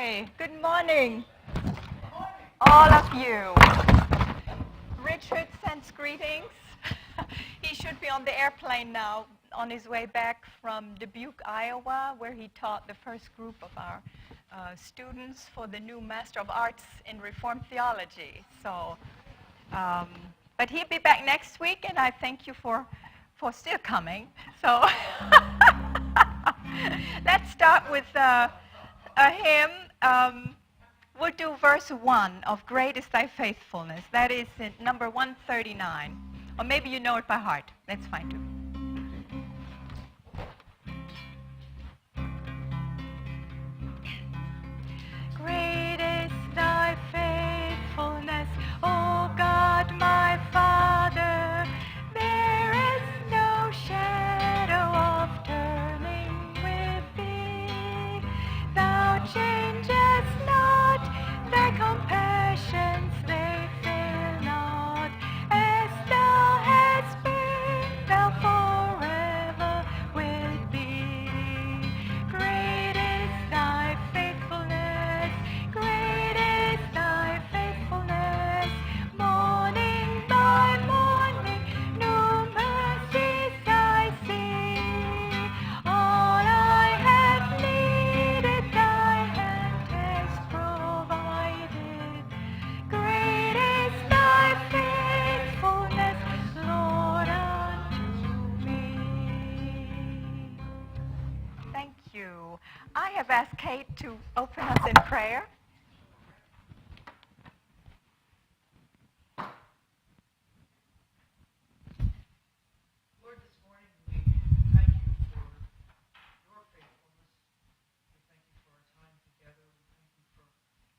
Okay, good morning, all of you. Richard sends greetings. He should be on the airplane now on his way back from Dubuque, Iowa, where he taught the first group of our students for the new Master of Arts in Reformed Theology. So, but he'll be back next week, and I thank you for still coming. So let's start with a hymn. We'll do verse 1 of Great is Thy Faithfulness. That is in number 139. Or maybe you know it by heart. That's fine too. Great is Thy faithfulness, O God my Father. There is no shadow of turning with Thee. Thou changest not, Thy compassions they fail not. As Thou hast been, Thou forever wilt be. Great is Thy faithfulness, great is Thy faithfulness. Morning by morning, new mercies I see. All I have needed, Thy hand has provided. Great is Thy faithfulness, Lord, unto me. Thank you. I have asked Kate to open us in prayer. Lord, this morning we thank you for your faithfulness. We thank you for our time together. We thank you for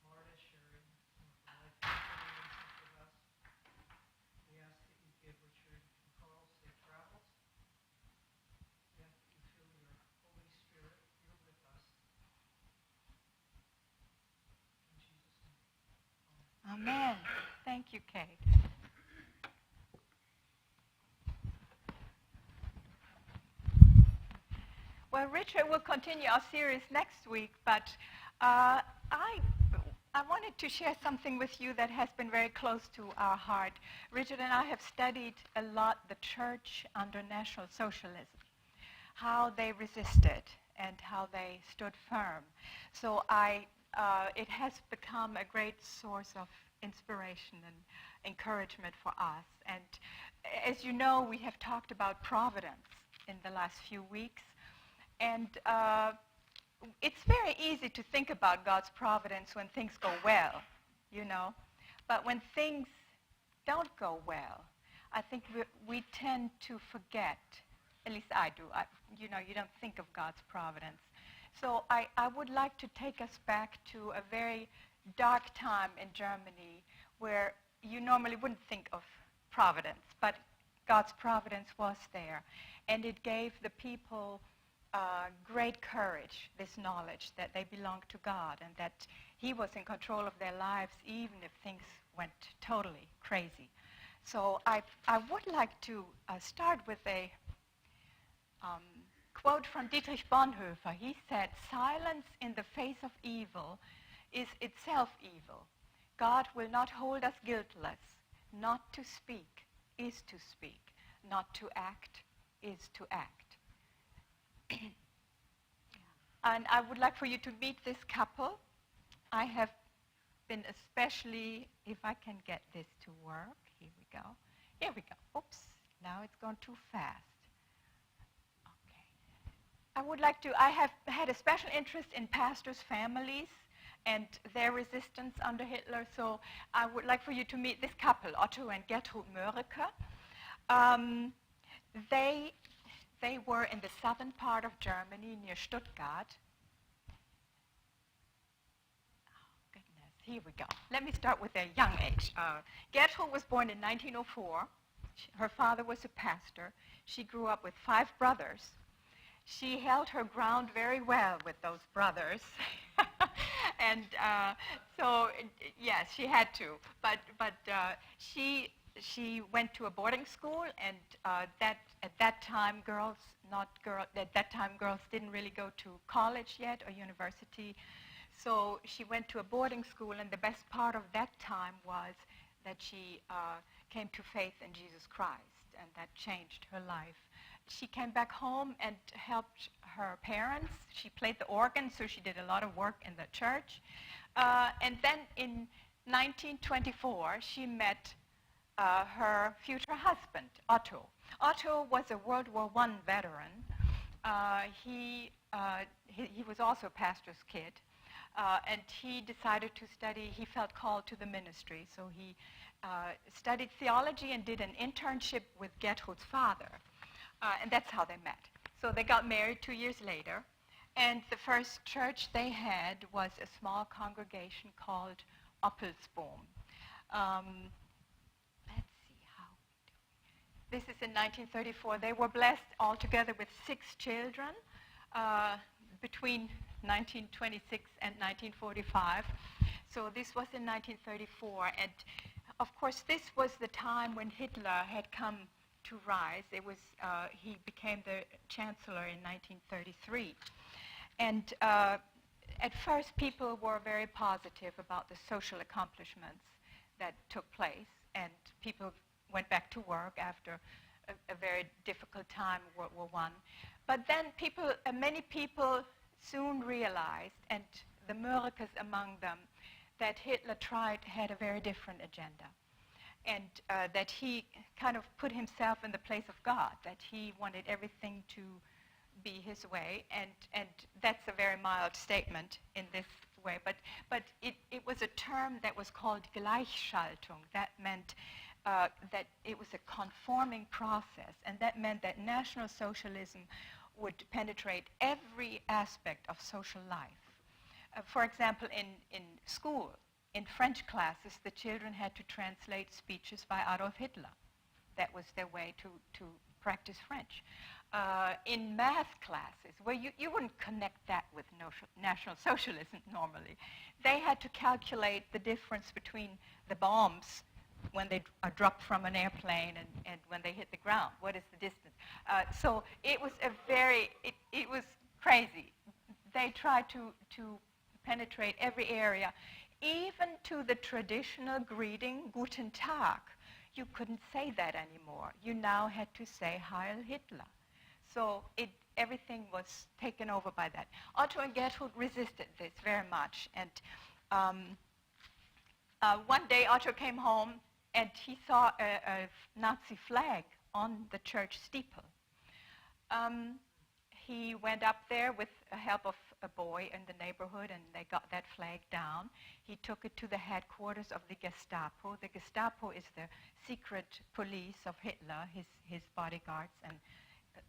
Marta sharing some of her life experiences with us. We ask that you give Richard and Carl safe travels. We ask that you fill your Holy Spirit here with us. In Jesus' name. Amen. Thank you, Kate. Well, Richard will continue our series next week, but I wanted to share something with you that has been very close to our heart. Richard and I have studied a lot the church under National Socialism, how they resisted and how they stood firm. So it has become a great source of inspiration and encouragement for us. And as you know, we have talked about providence in the last few weeks. And it's very easy to think about God's providence when things go well, you know. But when things don't go well, I think we tend to forget, at least I do. You don't think of God's providence. So I would like to take us back to a very dark time in Germany where you normally wouldn't think of providence, but God's providence was there. And it gave the people great courage, this knowledge that they belonged to God and that He was in control of their lives even if things went totally crazy. So I would like to start with a quote from Dietrich Bonhoeffer. He said, "Silence in the face of evil is itself evil. God will not hold us guiltless. Not to speak is to speak. Not to act is to act." And I would like for you to meet this couple. I have been especially, if I can get this to work. Here we go. Here we go. Oops, now it's gone too fast. Okay. I have had a special interest in pastors' families and their resistance under Hitler, so I would like for you to meet this couple, Otto and Gertrud Mörike. They were in the southern part of Germany near Stuttgart. Oh, goodness, here we go. Let me start with their young age. Gertrud was born in 1904. Her father was a pastor. She grew up with 5 brothers. She held her ground very well with those brothers. And so, yes, she had to. But she went to a boarding school, and at that time girls didn't really go to college yet or university. So she went to a boarding school, and the best part of that time was that she came to faith in Jesus Christ, and that changed her life. She came back home and helped her parents. She played the organ, so she did a lot of work in the church. And then in 1924, she met her future husband, Otto. Otto was a World War I veteran. He was also a pastor's kid. And he decided to study, he felt called to the ministry, so he studied theology and did an internship with Gertrud's father. And that's how they met. So they got married 2 years later, and the first church they had was a small congregation called Oppelsboom. Let's see how. This is in 1934. They were blessed altogether with 6 children between 1926 and 1945. So this was in 1934, and of course this was the time when Hitler had come to rise. It was he became the chancellor in 1933, and at first people were very positive about the social accomplishments that took place, and people went back to work after a very difficult time, World War I. But then many people soon realized, and the Mörikes among them, that Hitler had a very different agenda, and that he kind of put himself in the place of God, that he wanted everything to be his way, and that's a very mild statement in this way, but it was a term that was called Gleichschaltung. That meant that it was a conforming process, and that meant that National Socialism would penetrate every aspect of social life. For example, in school, in French classes, the children had to translate speeches by Adolf Hitler. That was their way to practice French. In math classes, where you wouldn't connect that with National Socialism normally, they had to calculate the difference between the bombs when they are dropped from an airplane and when they hit the ground. What is the distance? So it was it was crazy. They tried to penetrate every area, even to the traditional greeting, Guten Tag. You couldn't say that anymore. You now had to say Heil Hitler. So everything was taken over by that. Otto and Gertrud resisted this very much. And one day Otto came home and he saw a Nazi flag on the church steeple. He went up there with the help of a boy in the neighborhood, and they got that flag down. He took it to the headquarters of the Gestapo. The Gestapo is the secret police of Hitler, his bodyguards and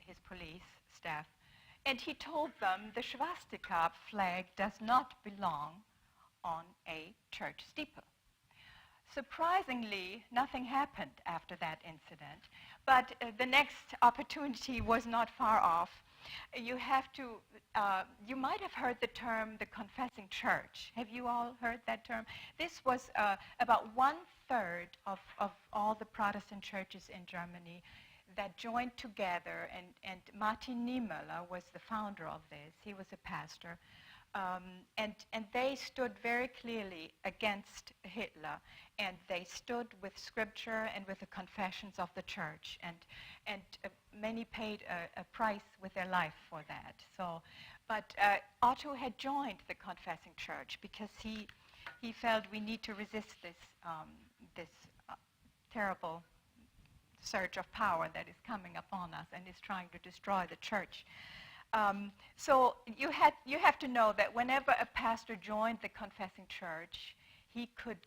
his police staff. And he told them the swastika flag does not belong on a church steeple. Surprisingly, nothing happened after that incident, but the next opportunity was not far off. You might have heard the term the confessing church. Have you all heard that term? This was about 1/3 of all the Protestant churches in Germany that joined together, and Martin Niemöller was the founder of this. He was a pastor. And they stood very clearly against Hitler, and they stood with scripture and with the confessions of the church, and many paid a price with their life for that. So, but Otto had joined the confessing church because he felt we need to resist this terrible surge of power that is coming upon us and is trying to destroy the church. So you have to know that whenever a pastor joined the confessing church, you could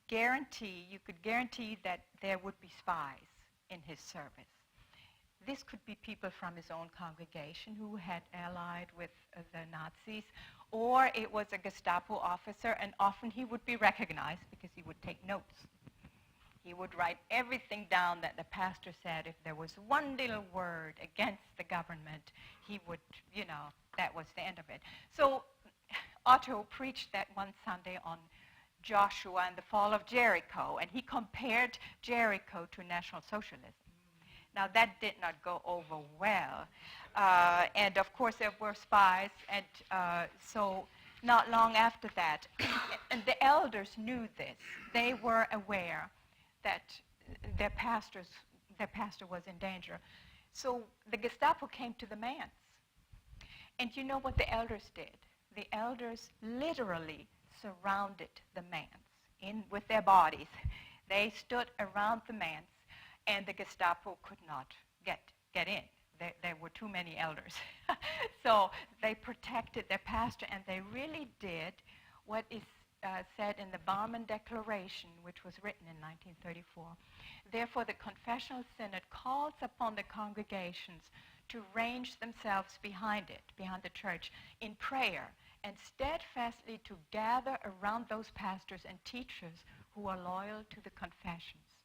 guarantee that there would be spies in his service. This could be people from his own congregation who had allied with the Nazis, or it was a Gestapo officer, and often he would be recognized because he would take notes. He would write everything down that the pastor said. If there was one little word against the government, he would, that was the end of it. So Otto preached that one Sunday on Joshua and the fall of Jericho, and he compared Jericho to National Socialism. Now, that did not go over well. And, of course, there were spies, and so not long after that. And the elders knew this. They were aware that their pastor was in danger. So the Gestapo came to the manse. And you know what the elders did? The elders literally surrounded the manse with their bodies. They stood around the manse, and the Gestapo could not get in. There were too many elders. So they protected their pastor, and they really did what is said in the Barmen Declaration, which was written in 1934. Therefore, the Confessional Synod calls upon the congregations to range themselves behind the church, in prayer, and steadfastly to gather around those pastors and teachers who are loyal to the confessions.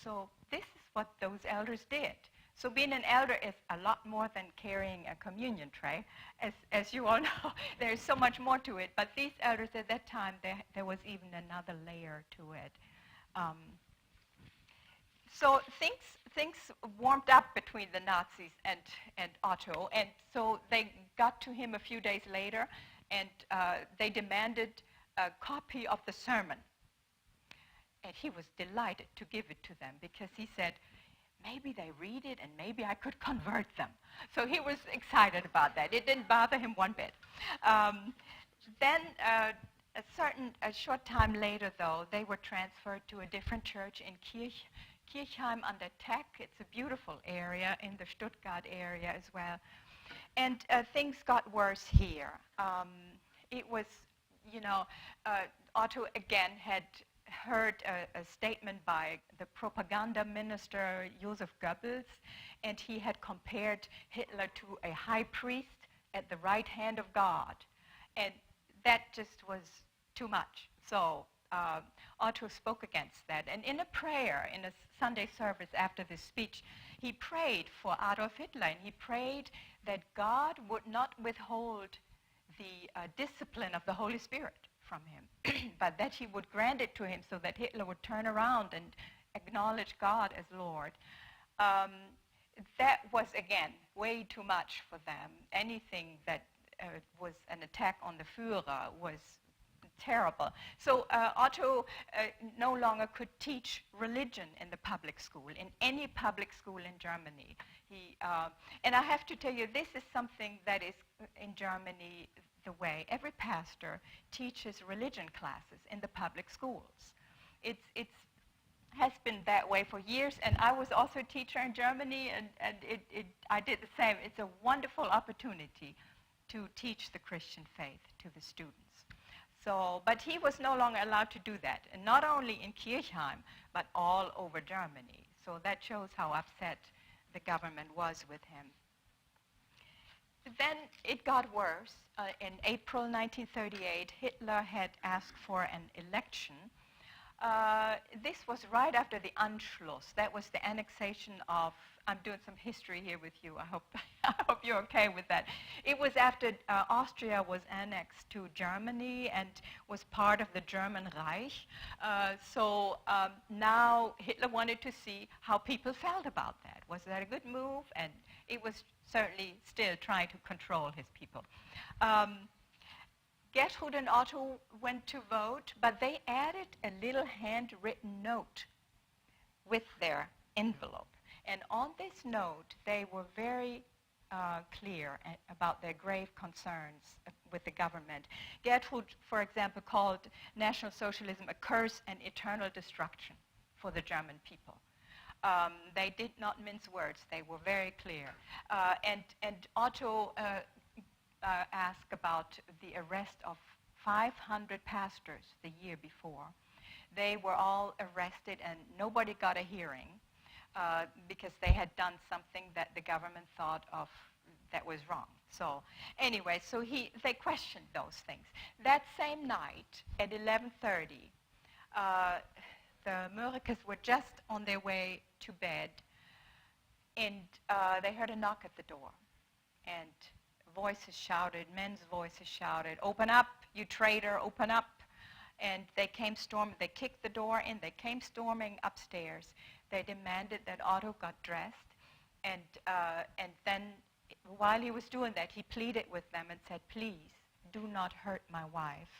So this is what those elders did. So being an elder is a lot more than carrying a communion tray. As you all know, there's so much more to it. But these elders at that time, there was even another layer to it. So things warmed up between the Nazis and Otto. And so they got to him a few days later, and they demanded a copy of the sermon. And he was delighted to give it to them, because he said, maybe they read it and maybe I could convert them. So he was excited about that. It didn't bother him one bit. Then a short time later, though, they were transferred to a different church in Kirchheim an der Teck. It's a beautiful area in the Stuttgart area as well. And things got worse here. It was, Otto again had heard a statement by the propaganda minister Joseph Goebbels, and he had compared Hitler to a high priest at the right hand of God. And that just was too much. So Otto spoke against that. And in a prayer, in a Sunday service after this speech, he prayed for Adolf Hitler, and he prayed that God would not withhold the discipline of the Holy Spirit from him, but that he would grant it to him so that Hitler would turn around and acknowledge God as Lord. That was, again, way too much for them. Anything that was an attack on the Führer was terrible. So Otto no longer could teach religion in the public school, in any public school in Germany. And I have to tell you, this is something that is in Germany the way. Every pastor teaches religion classes in the public schools. It has been that way for years, and I was also a teacher in Germany, and I did the same. It's a wonderful opportunity to teach the Christian faith to the students. So, but he was no longer allowed to do that, and not only in Kirchheim, but all over Germany. So that shows how upset the government was with him. Then it got worse. In April 1938, Hitler had asked for an election. This was right after the Anschluss. That was the annexation of, I'm doing some history here with you. I hope you're okay with that. It was after Austria was annexed to Germany and was part of the German Reich. So now Hitler wanted to see how people felt about that. Was that a good move? And it was certainly still trying to control his people. Gertrud and Otto went to vote, but they added a little handwritten note with their envelope. And on this note, they were very clear about their grave concerns with the government. Gertrud, for example, called National Socialism a curse and eternal destruction for the German people. They did not mince words. They were very clear. And Otto asked about the arrest of 500 pastors the year before. They were all arrested, and nobody got a hearing because they had done something that the government thought of that was wrong. So anyway, so they questioned those things. That same night at 11:30, the Mörikes were just on their way to bed, and they heard a knock at the door. And voices shouted, men's voices shouted, "Open up, you traitor, open up." And they came storming. They kicked the door in. They came storming upstairs. They demanded that Otto got dressed. And then while he was doing that, he pleaded with them and said, "Please, do not hurt my wife.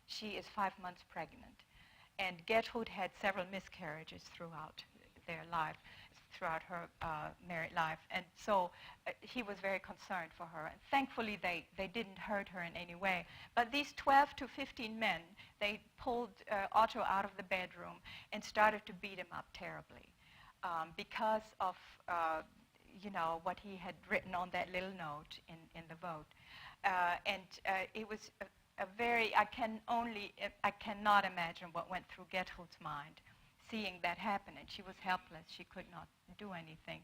She is 5 months pregnant. And Gertrude had several miscarriages throughout their life, throughout her married life. And so he was very concerned for her. And thankfully, they didn't hurt her in any way. But these 12 to 15 men, they pulled Otto out of the bedroom and started to beat him up terribly because of what he had written on that little note in the vote. It was a very, I cannot imagine what went through Gertrude's mind, seeing that happen, and she was helpless. She could not do anything.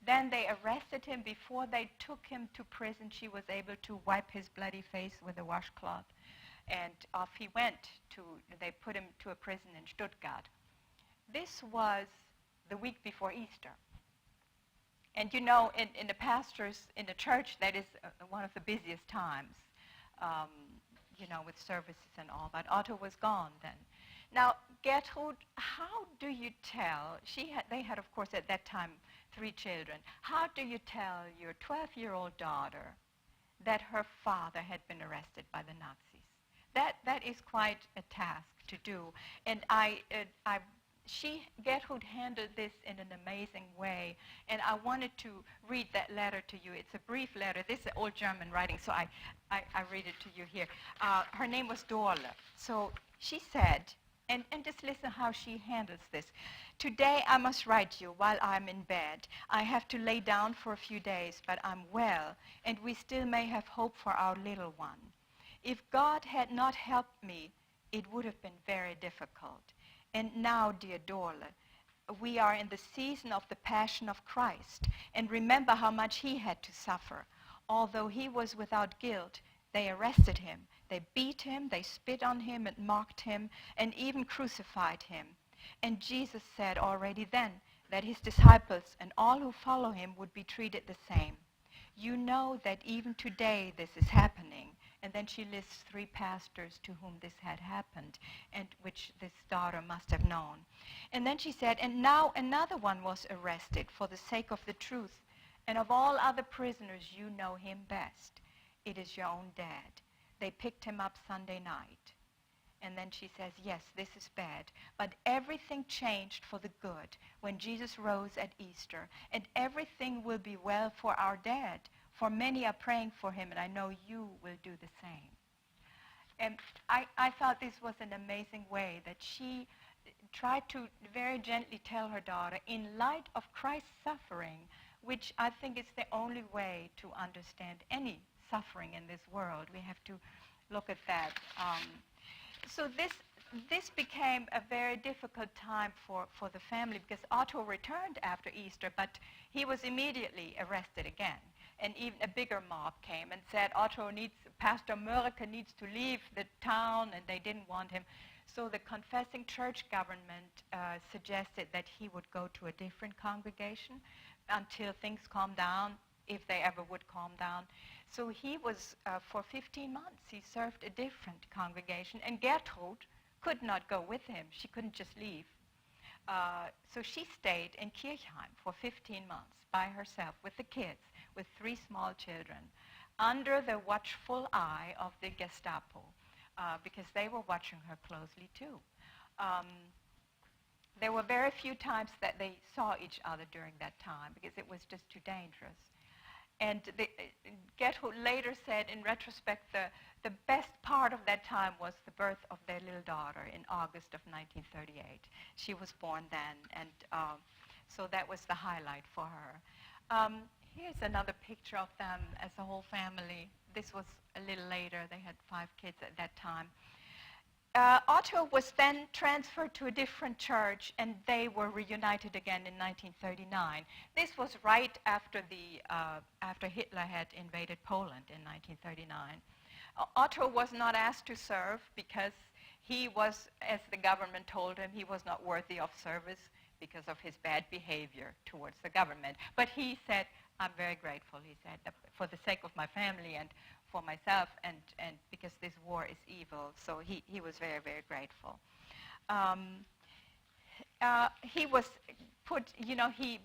Then they arrested him. Before they took him to prison, she was able to wipe his bloody face with a washcloth, and off he went. They put him to a prison in Stuttgart. This was the week before Easter. And in the pastors, in the church, that is one of the busiest times, with services and all. But Otto was gone then. Now, Gertrude, how do you tell? They had, of course, at that time, 3 children. How do you tell your 12-year-old daughter that her father had been arrested by the Nazis? That is quite a task to do. And Gertrude handled this in an amazing way, and I wanted to read that letter to you. It's a brief letter. This is old German writing, so I read it to you here. Her name was Dorle. So she said, and just listen how she handles this. Today I must write you while I'm in bed. I have to lay down for a few days, but I'm well, and we still may have hope for our little one. If God had not helped me, it would have been very difficult. And now, dear Dorle, we are in the season of the Passion of Christ, and remember how much he had to suffer. Although he was without guilt, they arrested him. They beat him, they spit on him and mocked him, and even crucified him. And Jesus said already then that his disciples and all who follow him would be treated the same. You know that even today this is happening. And then she lists 3 pastors to whom this had happened, and which this daughter must have known. And then she said, and now another one was arrested for the sake of the truth. And of all other prisoners, you know him best. It is your own dad. They picked him up Sunday night. And then she says, yes, this is bad. But everything changed for the good when Jesus rose at Easter. And everything will be well for our dad. For many are praying for him, and I know you will do the same. And I thought this was an amazing way that she tried to very gently tell her daughter, in light of Christ's suffering, which I think is the only way to understand any suffering in this world. We have to look at that. So this became a very difficult time for the family, because Otto returned after Easter, but he was immediately arrested again. And even a bigger mob came and said, Pastor Mörike needs to leave the town, and they didn't want him. So the confessing church government suggested that he would go to a different congregation until things calm down, if they ever would calm down. So he was, for 15 months, he served a different congregation, and Gertrude could not go with him. She couldn't just leave. So she stayed in Kirchheim for 15 months by herself with the kids, with 3 small children, under the watchful eye of the Gestapo, because they were watching her closely too. There were very few times that they saw each other during that time, because it was just too dangerous. And Gertrude later said, in retrospect, the best part of that time was the birth of their little daughter in August of 1938. She was born then, and so that was the highlight for her. Here's another picture of them as a whole family. This was a little later. They had 5 kids at that time. Otto was then transferred to a different church, and they were reunited again in 1939. This was right after after Hitler had invaded Poland in 1939. Otto was not asked to serve because he was, as the government told him, he was not worthy of service because of his bad behavior towards the government. But he said, I'm very grateful, he said, for the sake of my family and for myself, and because this war is evil. So he was very, very grateful. he was put,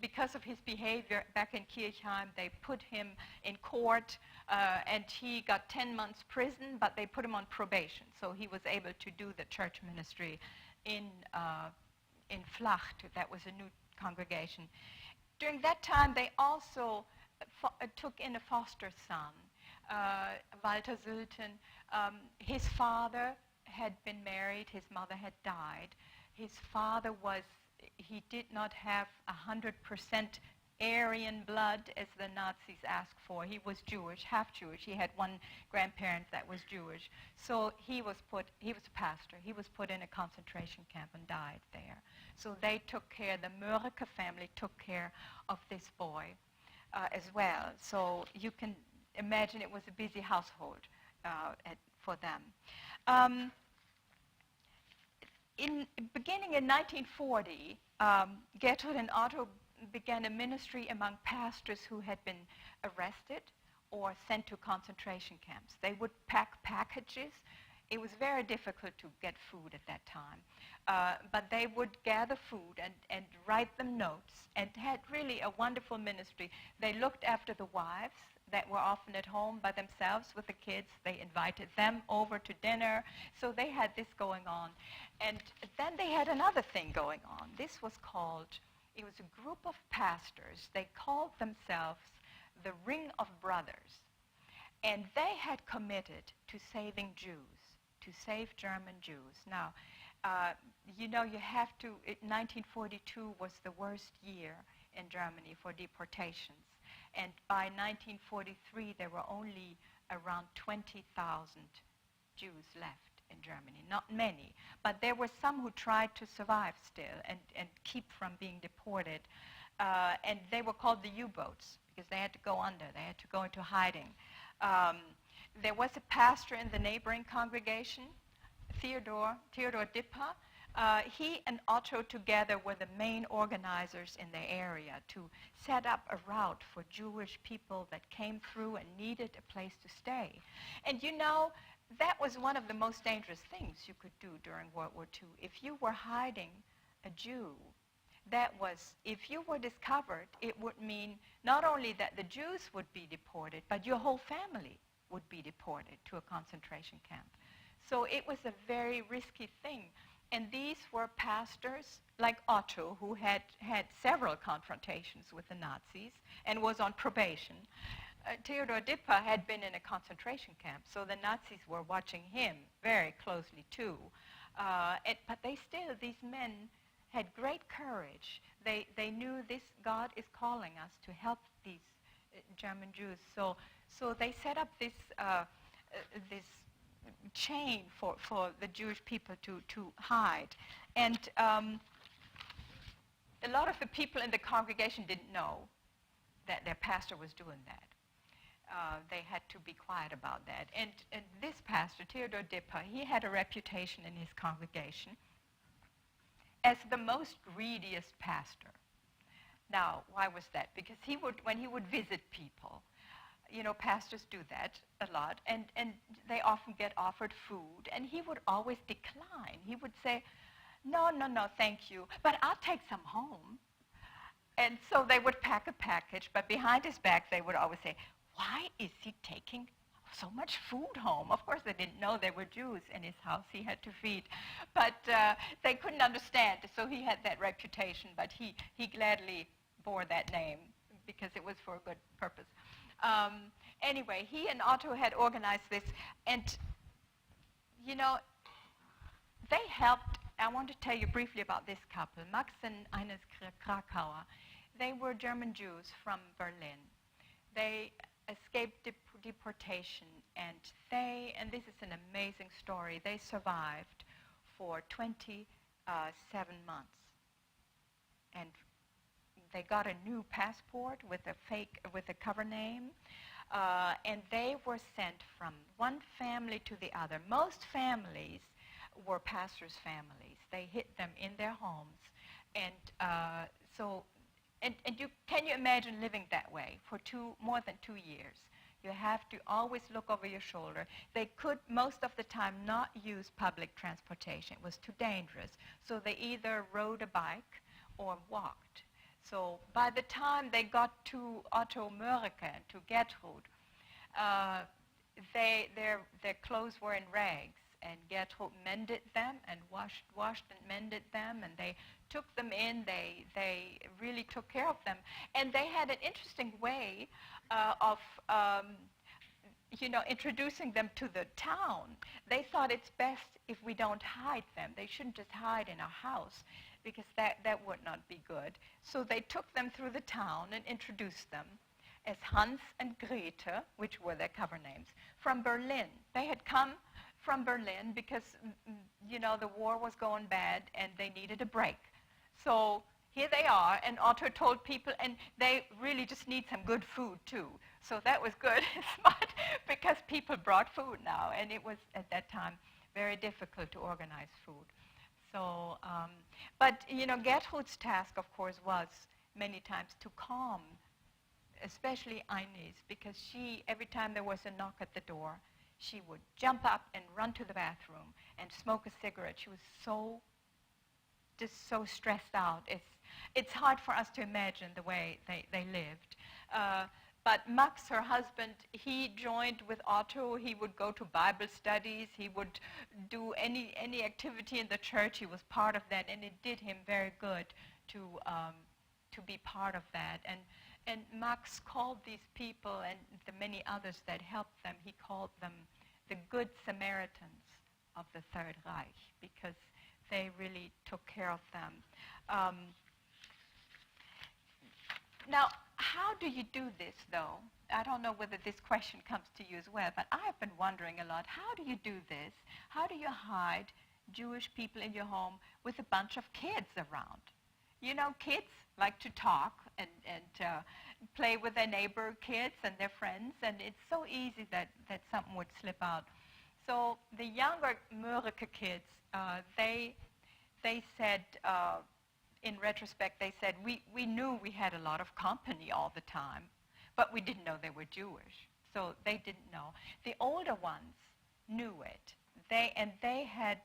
because of his behavior back in Kirchheim, they put him in court, and he got 10 months prison, but they put him on probation. So he was able to do the church ministry in Flacht. That was a new congregation. During that time, they also took in a foster son, Walter Sülten. His father had been married. His mother had died. His father he did not have 100% Aryan blood, as the Nazis asked for. He was Jewish, half Jewish. He had one grandparent that was Jewish. So he was a pastor. He was put in a concentration camp and died there. So they took care, the Mörike family took care of this boy as well. So you can imagine it was a busy household for them. Beginning in 1940, Gertrud and Otto began a ministry among pastors who had been arrested or sent to concentration camps. They would pack packages. It was very difficult to get food at that time. But they would gather food and write them notes, and had really a wonderful ministry. They looked after the wives that were often at home by themselves with the kids. They invited them over to dinner. So they had this going on. And then they had another thing going on. This was it was a group of pastors. They called themselves the Ring of Brothers. And they had committed to saving Jews, to save German Jews. Now, you have to, 1942 was the worst year in Germany for deportations. And by 1943, there were only around 20,000 Jews left in Germany. Not many, but there were some who tried to survive still and keep from being deported. And they were called the U-boats because they had to go under. They had to go into hiding. There was a pastor in the neighboring congregation, Theodor Dipper. He and Otto together were the main organizers in the area to set up a route for Jewish people that came through and needed a place to stay. And that was one of the most dangerous things you could do during World War II. If you were hiding a Jew, if you were discovered, it would mean not only that the Jews would be deported, but your whole family would be deported to a concentration camp. So it was a very risky thing. And these were pastors like Otto, who had several confrontations with the Nazis and was on probation. Theodor Dipper had been in a concentration camp, so the Nazis were watching him very closely too. But these men had great courage. They knew God is calling us to help these German Jews. So they set up this chain for the Jewish people to hide. And a lot of the people in the congregation didn't know that their pastor was doing that. They had to be quiet about that. And this pastor, Theodor Dipper, he had a reputation in his congregation as the most greediest pastor. Now, why was that? Because when he would visit people, pastors do that a lot, and they often get offered food, and he would always decline. He would say, no, thank you, but I'll take some home. And so they would pack a package, but behind his back they would always say, why is he taking so much food home? Of course, they didn't know there were Jews in his house he had to feed. But they couldn't understand, so he had that reputation, but he gladly bore that name because it was for a good purpose. Anyway, he and Otto had organized this, and, they helped. I want to tell you briefly about this couple, Max and Ines Krakauer. They were German Jews from Berlin. They escaped deportation, and this is an amazing story, they survived for 27 months. And they got a new passport with a cover name, and they were sent from one family to the other. Most families were pastors' families. They hid them in their homes, and can you imagine living that way for more than 2 years? You have to always look over your shoulder. They could, most of the time, not use public transportation. It was too dangerous. So they either rode a bike or walked. So by the time they got to Otto Mörike and to Gertrud, their clothes were in rags, and Gertrud mended them and washed and mended them, and they took them in. They really took care of them. And they had an interesting way of introducing them to the town. They thought it's best if we don't hide them. They shouldn't just hide in a house, because that would not be good. So they took them through the town and introduced them as Hans and Grete, which were their cover names, from Berlin. They had come from Berlin because, the war was going bad and they needed a break. So here they are, and Otto told people, and they really just need some good food too. So that was good, smart, because people brought food now, and it was at that time very difficult to organize food. So, but Gertrud's task, of course, was many times to calm, especially Ines, because she, every time there was a knock at the door, she would jump up and run to the bathroom and smoke a cigarette. She was just so stressed out. It's hard for us to imagine the way they lived. But Max, her husband, he joined with Otto. He would go to Bible studies. He would do any activity in the church. He was part of that, and it did him very good to be part of that. And Max called these people and the many others that helped them, he called them the Good Samaritans of the Third Reich, because they really took care of them. Now, how do you do this, though? I don't know whether this question comes to you as well, but I have been wondering a lot. How do you do this? How do you hide Jewish people in your home with a bunch of kids around? Kids like to talk and play with their neighbor kids and their friends, and it's so easy that something would slip out. So the younger Mörike kids, they said, in retrospect, they said, we knew we had a lot of company all the time, but we didn't know they were Jewish. So they didn't know. The older ones knew it. They had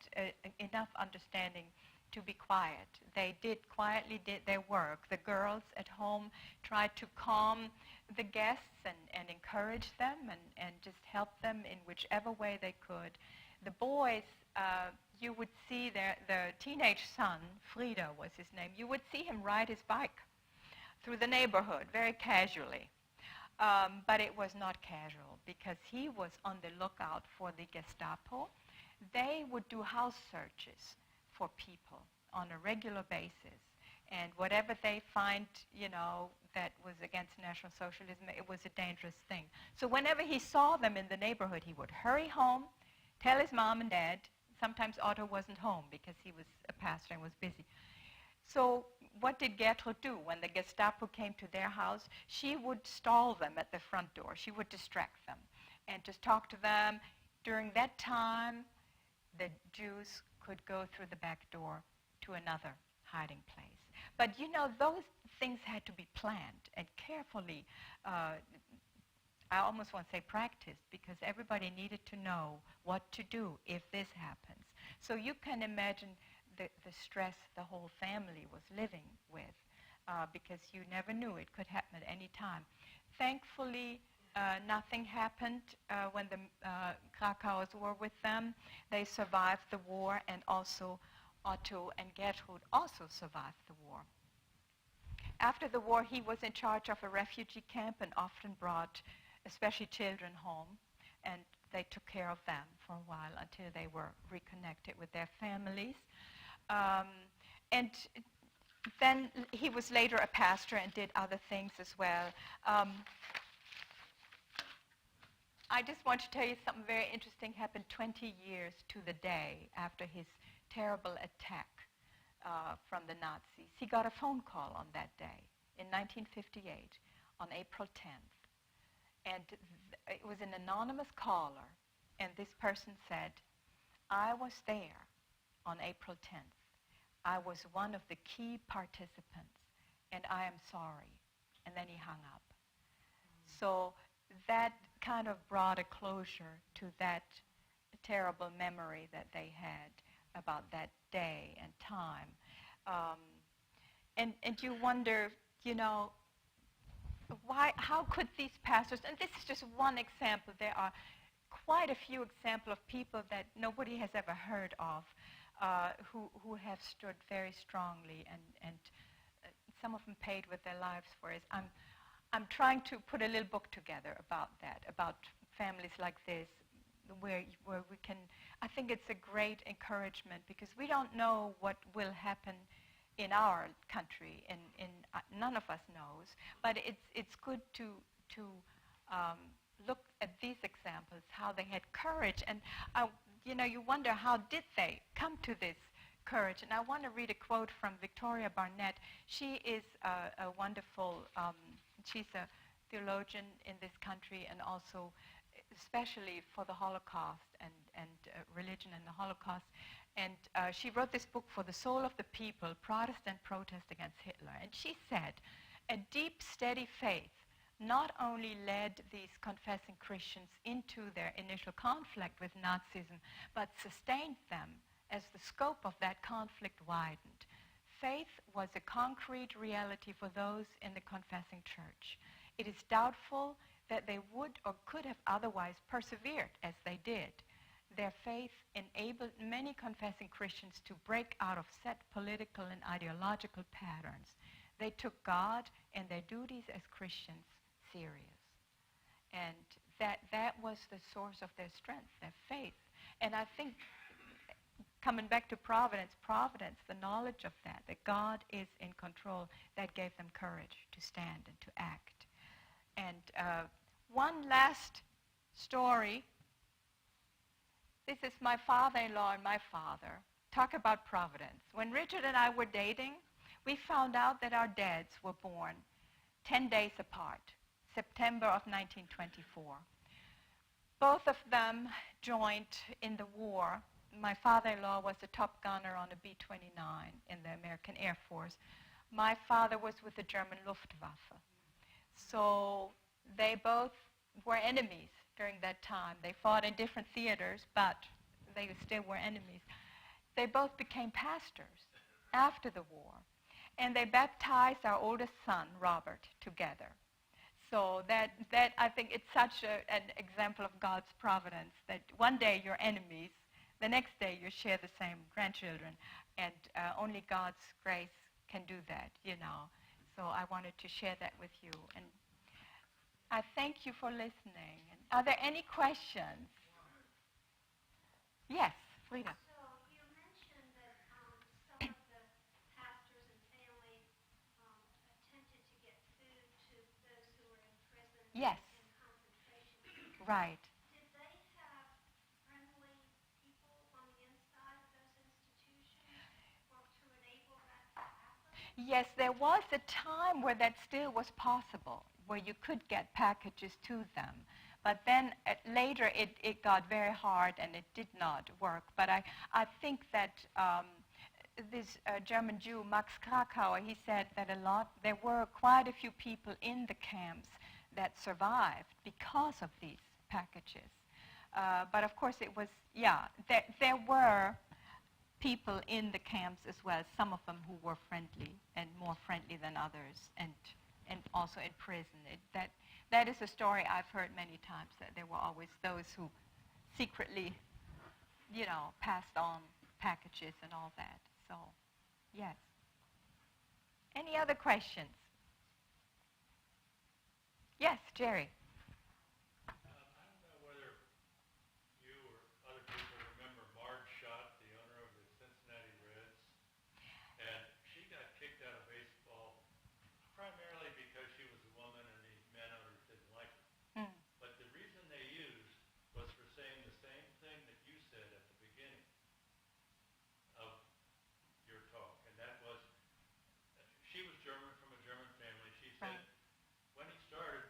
enough understanding to be quiet. They quietly did their work. The girls at home tried to calm the guests and encourage them and just help them in whichever way they could. The boys, you would see the teenage son, Frieda was his name, you would see him ride his bike through the neighborhood very casually. But it was not casual, because he was on the lookout for the Gestapo. They would do house searches for people on a regular basis. And whatever they find, that was against National Socialism, it was a dangerous thing. So whenever he saw them in the neighborhood, he would hurry home, tell his mom and dad. Sometimes Otto wasn't home because he was a pastor and was busy. So what did Gertrud do? When the Gestapo came to their house, she would stall them at the front door. She would distract them and just talk to them. During that time, the Jews could go through the back door to another hiding place. But those things had to be planned and carefully, I almost want to say practiced, because everybody needed to know what to do if this happens. So you can imagine the stress the whole family was living with, because you never knew it could happen at any time. Thankfully, nothing happened when the Krakauers were with them. They survived the war, and also Otto and Gertrud also survived the war. After the war, he was in charge of a refugee camp and often brought especially children home, and they took care of them for a while until they were reconnected with their families. And then he was later a pastor and did other things as well. I just want to tell you something very interesting happened 20 years to the day after his terrible attack from the Nazis. He got a phone call on that day in 1958 on April 10th. And it was an anonymous caller, and this person said, I was there on April 10th. I was one of the key participants, and I am sorry. And then he hung up. So that kind of brought a closure to that terrible memory that they had about that day and time. And you wonder, you know, how could these pastors, and this is just one example, there are quite a few examples of people that nobody has ever heard of who have stood very strongly, and some of them paid with their lives for it. I'm trying to put a little book together about that, about families like this, where we can, I think it's a great encouragement, because we don't know what will happen in our country, none of us knows, but it's good to look at these examples, how they had courage, and you know, you wonder, how did they come to this courage? And I want to read a quote from Victoria Barnett. She is a wonderful, she's a theologian in this country, and also especially for the Holocaust and religion and the Holocaust. And she wrote this book, For the Soul of the People, Protestant Protest Against Hitler. And she said, a deep, steady faith not only led these confessing Christians into their initial conflict with Nazism, but sustained them as the scope of that conflict widened. Faith was a concrete reality for those in the confessing church. It is doubtful that they would or could have otherwise persevered as they did. Their faith enabled many confessing Christians to break out of set political and ideological patterns. They took God and their duties as Christians serious. And that was the source of their strength, their faith. And I think, coming back to providence, the knowledge of that God is in control, that gave them courage to stand and to act. And one last story. This is my father-in-law and my father. Talk about providence. When Richard and I were dating, we found out that our dads were born 10 days apart, September of 1924. Both of them joined in the war. My father-in-law was a top gunner on a B-29 in the American Air Force. My father was with the German Luftwaffe. So they both were enemies during that time. They fought in different theaters, but they still were enemies. They both became pastors after the war, and they baptized our oldest son, Robert, together. So that I think it's such an example of God's providence, that one day you're enemies, the next day you share the same grandchildren, and only God's grace can do that, you know. So I wanted to share that with you. And I thank you for listening. And are there any questions? Yes, Frida. So you mentioned that some of the pastors and family attempted to get food to those who were in prison Yes. and concentration camps. Right. Did they have friendly people on the inside of those institutions to enable that to happen? Yes, there was a time where that still was possible, where you could get packages to them. But then later it got very hard and it did not work. But I think that this German Jew, Max Krakauer, he said that there were quite a few people in the camps that survived because of these packages. But of course it was, there were people in the camps as well, some of them who were friendly and more friendly than others, and also in prison. That is a story I've heard many times, that there were always those who secretly, you know, passed on packages and all that. So, yes. Any other questions? Yes, Jerry. I don't know whether you or other people remember Marge Schott, the owner of the Cincinnati Reds, and she got kicked out of baseball primarily because she was a woman and the men owners didn't like her. Mm. But the reason they used was for saying the same thing that you said at the beginning of your talk, and that was, she was German, from a German family. She said, Right. when he started,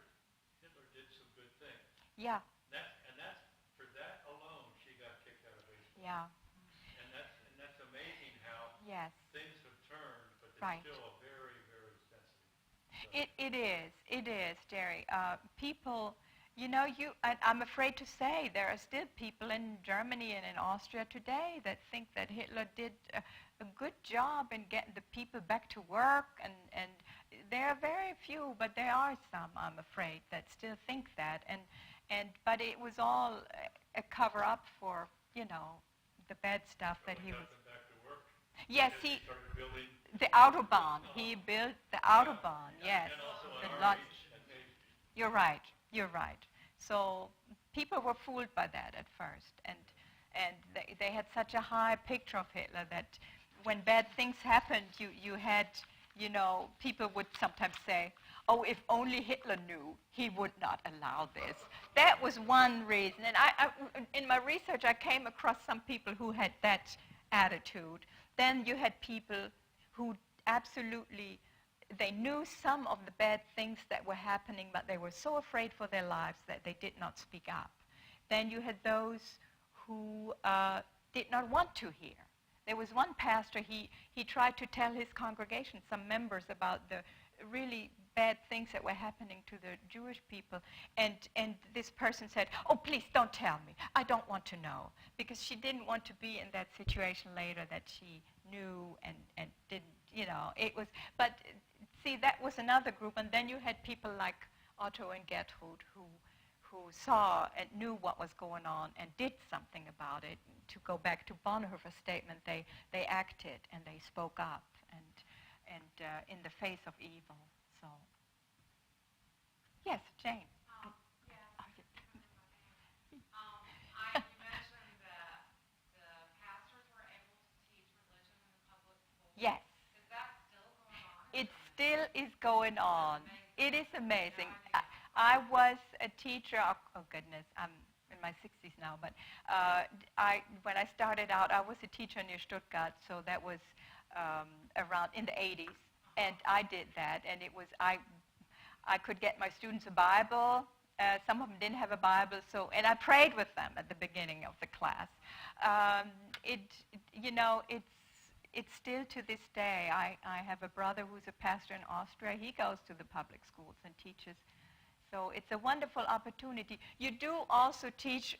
Hitler did some good things. Yeah, And that's for that alone, she got kicked out of baseball. yeah, And that's amazing how yes. things have turned, but it's Right. still a very, very sensitive. It is, Jerry. People, You know, I'm afraid to say there are still people in Germany and in Austria today that think that Hitler did a good job in getting the people back to work, and there are very few, but there are some, I'm afraid, that still think that, but it was all a cover-up for, you know, the bad stuff So that he was. got them back to work. Yes, Because he started building. the Autobahn. He built the Autobahn. Yes. And also The on our lots. age. You're right. You're right. So people were fooled by that at first, and they had such a high picture of Hitler that when bad things happened, you had, you know, people would sometimes say, "Oh, if only Hitler knew, he would not allow this." That was one reason, and I in my research I came across some people who had that attitude. Then you had people who absolutely. They knew some of the bad things that were happening, but they were so afraid for their lives that they did not speak up. Then you had those who did not want to hear. There was one pastor, he tried to tell his congregation, some members, about the really bad things that were happening to the Jewish people. And this person said, "Oh, please don't tell me. I don't want to know." Because she didn't want to be in that situation later that she knew and didn't, you know, it was, but see, that was another group. And then you had people like Otto and Gertrud who saw and knew what was going on and did something about it. To go back to Bonhoeffer's statement, they acted and they spoke up and in the face of evil. So, yes, Jane. You mentioned that the pastors were able to teach religion in the public schools. Yes. Is that still going on? It still is going on. It is amazing. I was a teacher. Oh goodness, I'm in my 60s now. But when I started out, I was a teacher near Stuttgart. So that was around in the 80s, and I did that. And it was I could get my students a Bible. Some of them didn't have a Bible, and I prayed with them at the beginning of the class. It's still to this day. I have a brother who's a pastor in Austria. He goes to the public schools and teaches. So it's a wonderful opportunity. You do also teach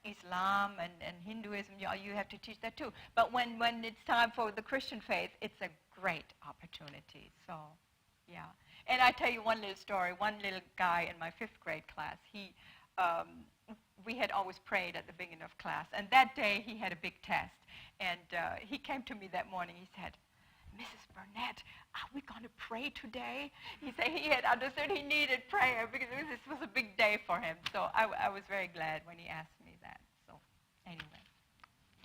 Islam and Hinduism. You have to teach that too. But when it's time for the Christian faith, it's a great opportunity. So, yeah. And I tell you one little story. One little guy in my 5th grade class, we had always prayed at the beginning of class. And that day he had a big test. And he came to me that morning. He said, "Mrs. Burnett, are we going to pray today?" He said he had understood he needed prayer because this was a big day for him. So I was very glad when he asked me that. So anyway,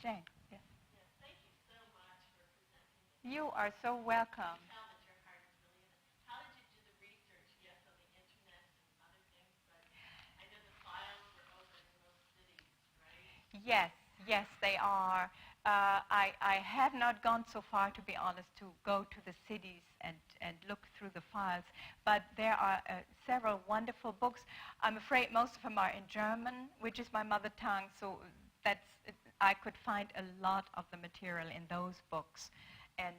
Jane. Yes. Yes, thank you so much for presenting this. You are so welcome. Tell that your heart is really in it. How did you do the research? Yes, on the internet and other things, but I know the files were open in those cities, right? Yes, they are. I have not gone so far, to be honest, to go to the cities and look through the files, but there are several wonderful books. I'm afraid most of them are in German, which is my mother tongue, so I could find a lot of the material in those books. And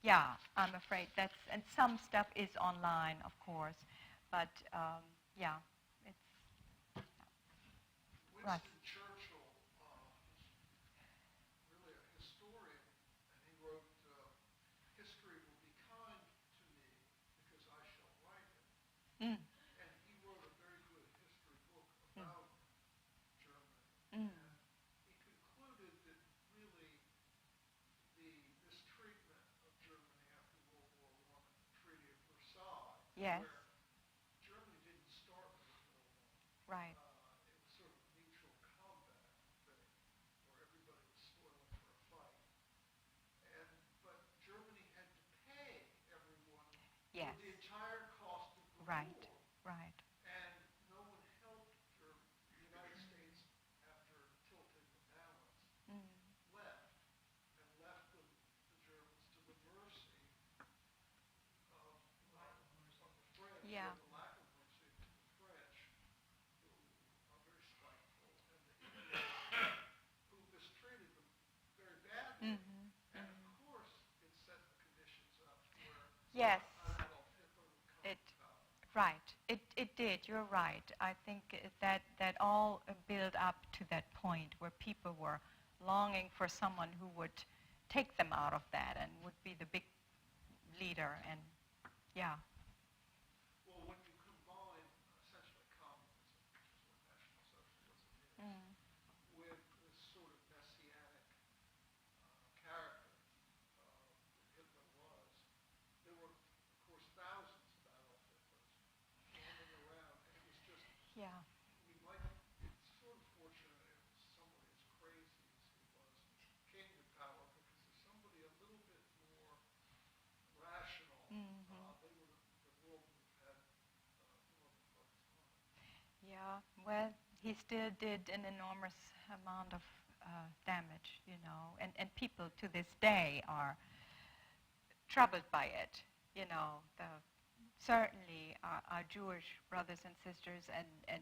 yeah, I'm afraid and some stuff is online, of course, but yeah, it's... Russ. Winston Churchill is really a historian, and he wrote, "History will be kind to me because I shall write it." Mm. And he wrote a very good history book about Germany. Mm. And he concluded that really the mistreatment of Germany after World War I and the Treaty of Versailles, Yes. where Germany didn't start with World War I. Right. It was sort of a mutual combat thing, where everybody was spoiling for a fight. But Germany had to pay everyone Yes. for the entire cost of the Right. war. Right. And no one helped Germany. The United States, after tilting the balance, Mm. left the Germans to the mercy of the French, Yeah. or the lack of mercy of the French, who are very spiteful, and the English, who mistreated them very badly. Mhm. And of course, it set the conditions up where Yes. Adolf Hitler would come It- to power. Right. It did. it. You're right. I think that all built up to that point where people were longing for someone who would take them out of that and would be the big leader. And yeah. Well, when you combine essentially communism, which is what National Socialism is, Mm. with this sort of messianic character that Hitler was, there were, of course, thousands of Adolf Hitlers roaming around, and it was just, Yeah. it's sort of fortunate if somebody as crazy as he was came to power, because if somebody a little bit more rational, Mhm. the world would have had more of a fun time. Yeah, well, he still did an enormous amount of damage, you know, and people to this day are troubled by it, you know. Certainly our Jewish brothers and sisters, and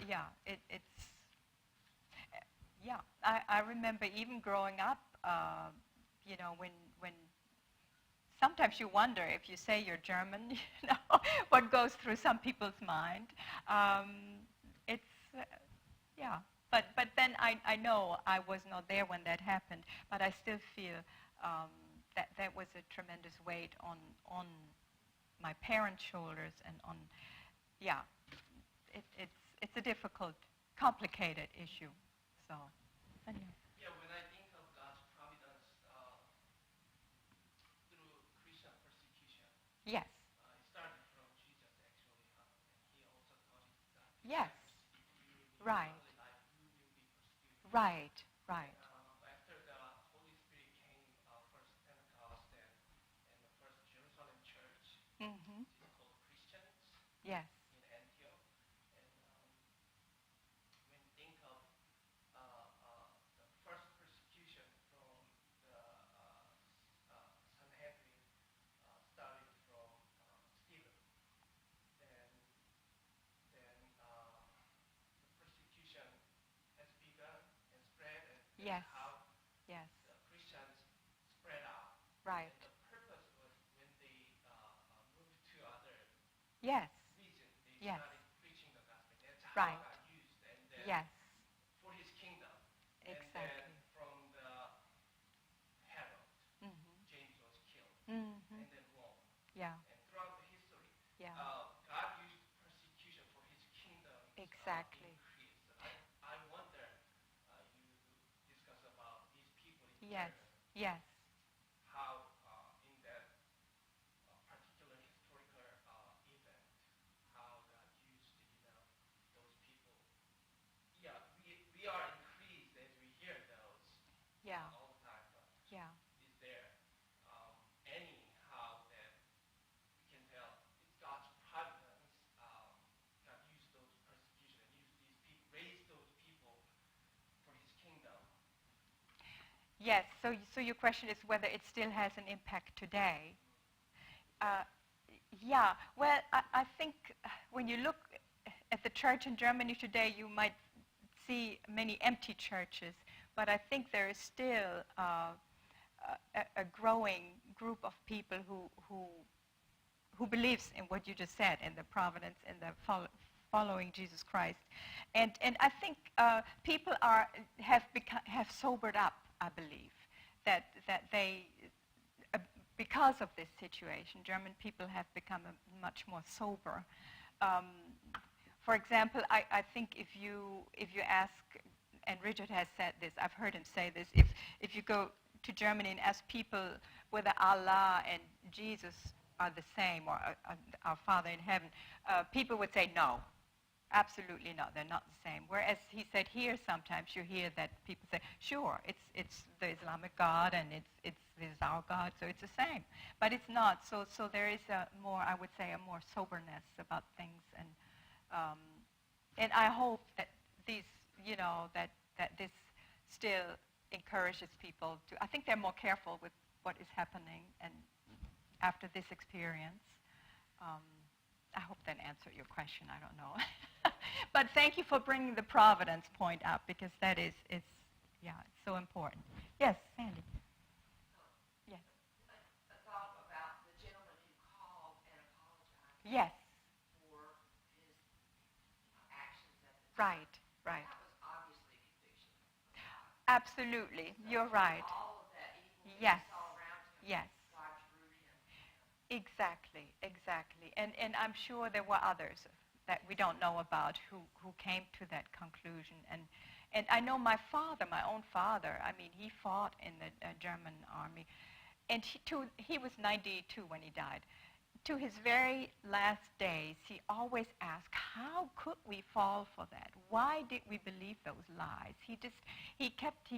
yeah, it's, yeah, I remember even growing up, you know, when sometimes you wonder if you say you're German, you know, what goes through some people's mind. It's, yeah. But then I know I was not there when that happened, but I still feel that was a tremendous weight on my parents' shoulders and on, yeah, it's a difficult, complicated issue. So, anyway. Yeah, when I think of God's providence through Christian persecution, Yes. it started from Jesus actually, and he also taught it that Yes. if you live Right. a godly life, you will be persecuted. Right. Right. After the Holy Spirit came, first Pentecost and the first Jerusalem church, Mm-hmm. which is called Christians Yes. in Antioch, and when you think of the first persecution from the Sanhedrin started from Stephen, then the persecution has begun and spread, and Yes. how Yes. the Christians spread out. Right. And the purpose was when they moved to other Yes. regions, they Yes. started preaching the gospel. That's how Right. God used, and then Yes. for His kingdom. Exactly. And then from the Herod, Mm-hmm. James was killed, Mm-hmm. and then Rome. Yeah. And throughout the history, Yeah. God used persecution for His kingdom Exactly. increase. I wonder, you discuss about these people in Yes. Germany, Yes. how in that particular historical event, how God used, those people. Yeah, we are increased as we hear those Yeah. all the time, but Yeah. is there anyhow that we can tell it's God's providence, God used those persecution and used these people, raised those people for His kingdom? Yes. So your question is whether it still has an impact today. Yeah. Well, I think when you look at the church in Germany today, you might see many empty churches, but I think there is still a growing group of people who believes in what you just said, in the providence, in the following Jesus Christ, and I think people have sobered up. I believe that they. Because of this situation, German people have become much more sober. For example, I think if you ask, and Richard has said this, I've heard him say this, if you go to Germany and ask people whether Allah and Jesus are the same, or our Father in heaven, people would say no. Absolutely not. They're not the same. Whereas he said here sometimes you hear that people say, sure, it's the Islamic God and it's our God, so it's the same. But it's not. So there is a more, I would say, a more soberness about things, and I hope that these, that this still encourages people to. I think they're more careful with what is happening, and after this experience. I hope that answered your question. I don't know. But thank you for bringing the providence point up, because that is it's so important. Yes, Sandy. Yes. A thought about the gentleman who called and apologized Yes. for his Right, right. That was obviously a conviction of God. Absolutely. You're right. All of that evil Yes. that he saw around him, Yes. God drew him to him. Exactly, exactly. And I'm sure there were others that we don't know about who came to that conclusion. And I know my father, my own father, I mean, he fought in the German army. And he was 92 when he died. To his very last days, he always asked, how could we fall for that? Why did we believe those lies? He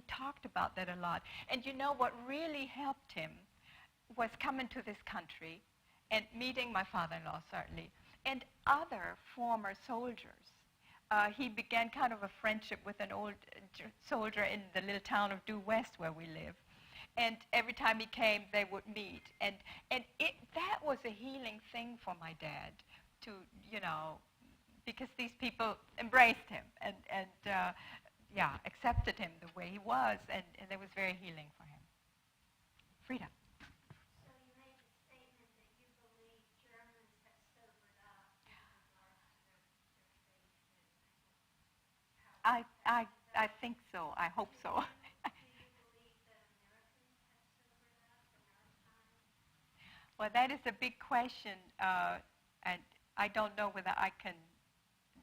talked about that a lot. And you know what really helped him was coming to this country and meeting my father-in-law, certainly, and other former soldiers. He began kind of a friendship with an old soldier in the little town of Due West where we live. And every time he came, they would meet. And that was a healing thing for my dad to, because these people embraced him and accepted him the way he was. And it was very healing for him. Frida. So you made the statement that you believe Germans have sobered up in regards to their faith and I think so. I hope so. do you believe that Americans have sobered up in our time? Well, that is a big question, and I don't know whether I can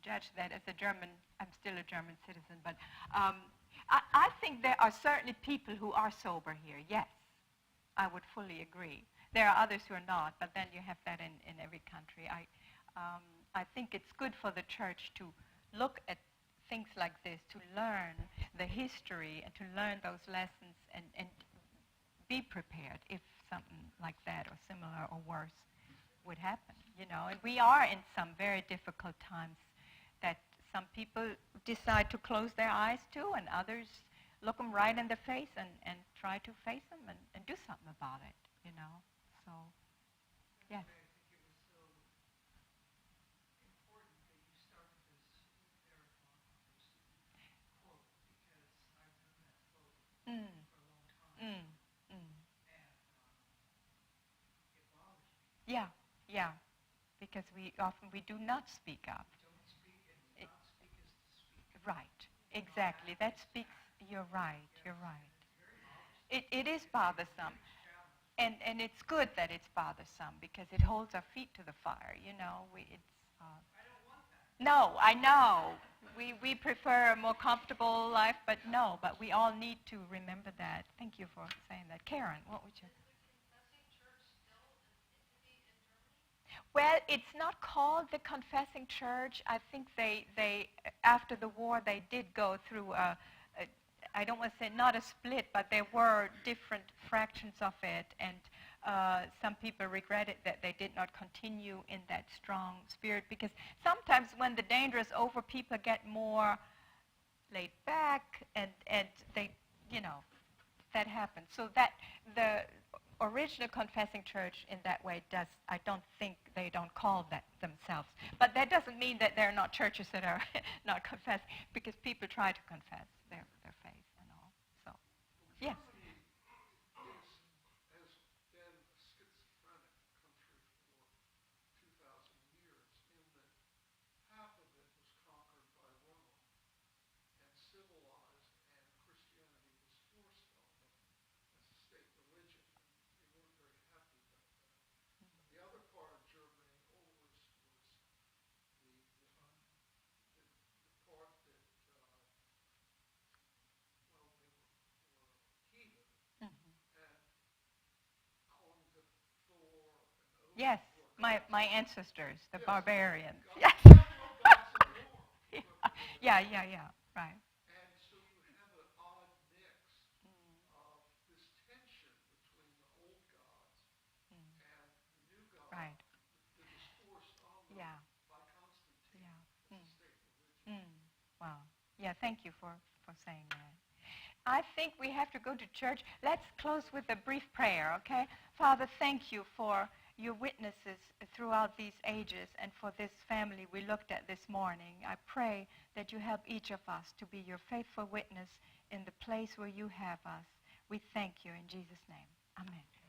judge that as a German. I'm still a German citizen, but I think there are certainly people who are sober here, yes. I would fully agree. There are others who are not, but then you have that in every country. I think it's good for the church to look at things like this, to learn the history and to learn those lessons and be prepared if something like that or similar or worse would happen, And we are in some very difficult times that some people decide to close their eyes to, and others look them right in the face and try to face them and do something about it, So, yes. I think it was so important that you started this marathon with this quote, because I've known that quote Mm, for a long time, mm, mm. and it bothers me. Yeah, because we do not speak up. Don't speak, and It- not speak is to speak. Right, exactly. That speaks, you're right. It is bothersome. And it's good that it's bothersome because it holds our feet to the fire, I don't want that. No, I know. We prefer a more comfortable life, but we all need to remember that. Thank you for saying that. Karen, what would you? Well, it's not called the Confessing Church. I think they after the war, they did go through I don't want to say not a split, but there were different fractions of it, and some people regretted that they did not continue in that strong spirit, because sometimes when the danger is over, people get more laid back, and they, that happens. So that the original Confessing Church in that way I don't think they don't call that themselves. But that doesn't mean that there are not churches that are not confessing, because people try to confess their faith and all. So, yes. Germany has been a schizophrenic country for 2,000 years in that half of it was conquered by Rome and civilized, and Christianity was forced on them as a state religion. They weren't very happy about that. The other part of Germany always was the part that, they were heathen, and calling to Thor and Odin. Yes, were my ancestors, the Yes. barbarians. gods. Yes. There were no gods in war. Yeah, right. And so you have an odd mix of this tension between the old gods and the new God Right. that is forced on them Yeah. by Constantine Yeah. as a state religion. Wow. Yeah, thank you for saying that. I think we have to go to church. Let's close with a brief prayer, okay? Father, thank you for your witnesses throughout these ages and for this family we looked at this morning. I pray that you help each of us to be your faithful witness in the place where you have us. We thank you in Jesus' name. Amen.